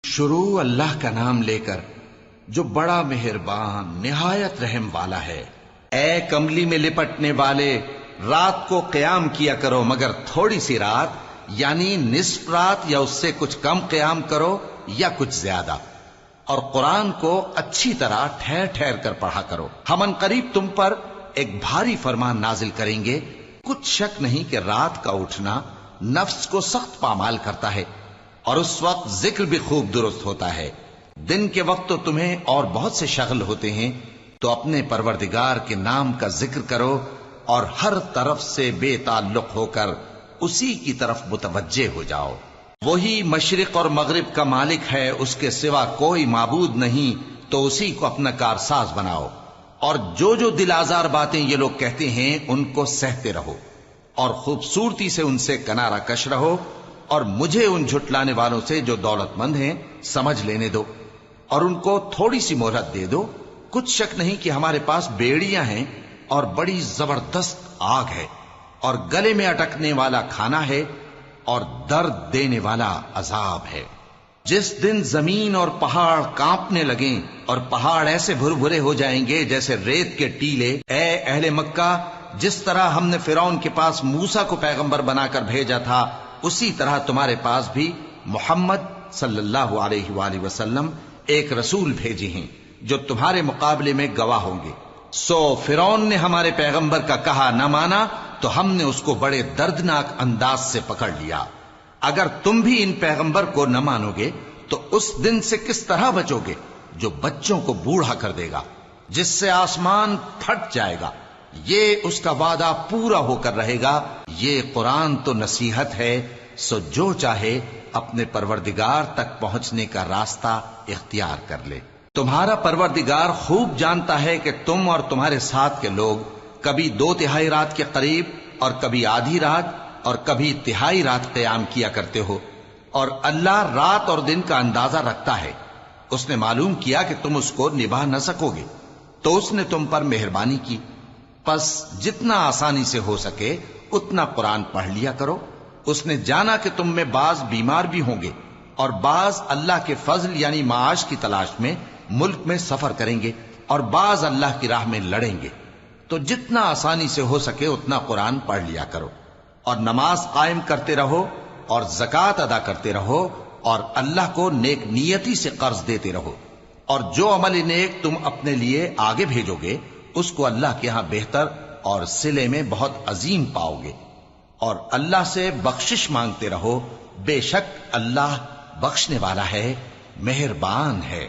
شروع اللہ کا نام لے کر جو بڑا مہربان نہایت رحم والا ہے۔ اے کملی میں لپٹنے والے، رات کو قیام کیا کرو مگر تھوڑی سی رات، یعنی نصف رات یا اس سے کچھ کم قیام کرو یا کچھ زیادہ، اور قرآن کو اچھی طرح ٹھہر ٹھہر کر پڑھا کرو۔ ہم ان قریب تم پر ایک بھاری فرمان نازل کریں گے۔ کچھ شک نہیں کہ رات کا اٹھنا نفس کو سخت پامال کرتا ہے، اور اس وقت ذکر بھی خوب درست ہوتا ہے۔ دن کے وقت تو تمہیں اور بہت سے شغل ہوتے ہیں، تو اپنے پروردگار کے نام کا ذکر کرو اور ہر طرف سے بے تعلق ہو کر اسی کی طرف متوجہ ہو جاؤ۔ وہی مشرق اور مغرب کا مالک ہے، اس کے سوا کوئی معبود نہیں، تو اسی کو اپنا کارساز بناؤ۔ اور جو دل آزار باتیں یہ لوگ کہتے ہیں ان کو سہتے رہو، اور خوبصورتی سے ان سے کنارہ کش رہو، اور مجھے ان جھٹلانے والوں سے جو دولت مند ہیں سمجھ لینے دو، اور ان کو تھوڑی سی مہلت دے دو۔ کچھ شک نہیں کہ ہمارے پاس بیڑیاں ہیں اور بڑی زبردست آگ ہے، اور گلے میں اٹکنے والا کھانا ہے، اور درد دینے والا عذاب ہے۔ جس دن زمین اور پہاڑ کانپنے لگیں اور پہاڑ ایسے بھربھرے ہو جائیں گے جیسے ریت کے ٹیلے، اے اہل مکہ، جس طرح ہم نے فرعون کے پاس موسیٰ کو پیغمبر بنا کر بھیجا تھا، اسی طرح تمہارے پاس بھی محمد صلی اللہ علیہ وآلہ وسلم ایک رسول بھیجے ہیں جو تمہارے مقابلے میں گواہ ہوں گے۔ سو فرعون نے ہمارے پیغمبر کا کہا نہ مانا، تو ہم نے اس کو بڑے دردناک انداز سے پکڑ لیا۔ اگر تم بھی ان پیغمبر کو نہ مانو گے تو اس دن سے کس طرح بچو گے جو بچوں کو بوڑھا کر دے گا، جس سے آسمان پھٹ جائے گا۔ یہ اس کا وعدہ پورا ہو کر رہے گا۔ یہ قرآن تو نصیحت ہے، سو جو چاہے اپنے پروردگار تک پہنچنے کا راستہ اختیار کر لے۔ تمہارا پروردگار خوب جانتا ہے کہ تم اور تمہارے ساتھ کے لوگ کبھی 2/3 رات کے قریب اور کبھی آدھی رات اور کبھی تہائی رات قیام کیا کرتے ہو، اور اللہ رات اور دن کا اندازہ رکھتا ہے۔ اس نے معلوم کیا کہ تم اس کو نبھا نہ سکو گے، تو اس نے تم پر مہربانی کی، پس جتنا آسانی سے ہو سکے اتنا قرآن پڑھ لیا کرو۔ اس نے جانا کہ تم میں بعض بیمار بھی ہوں گے، اور بعض اللہ کے فضل یعنی معاش کی تلاش میں ملک میں سفر کریں گے، اور بعض اللہ کی راہ میں لڑیں گے، تو جتنا آسانی سے ہو سکے اتنا قرآن پڑھ لیا کرو، اور نماز قائم کرتے رہو، اور زکوٰۃ ادا کرتے رہو، اور اللہ کو نیک نیتی سے قرض دیتے رہو، اور جو عمل نیک تم اپنے لیے آگے بھیجو گے اس کو اللہ کے ہاں بہتر اور صلے میں بہت عظیم پاؤ گے، اور اللہ سے بخشش مانگتے رہو، بے شک اللہ بخشنے والا ہے، مہربان ہے۔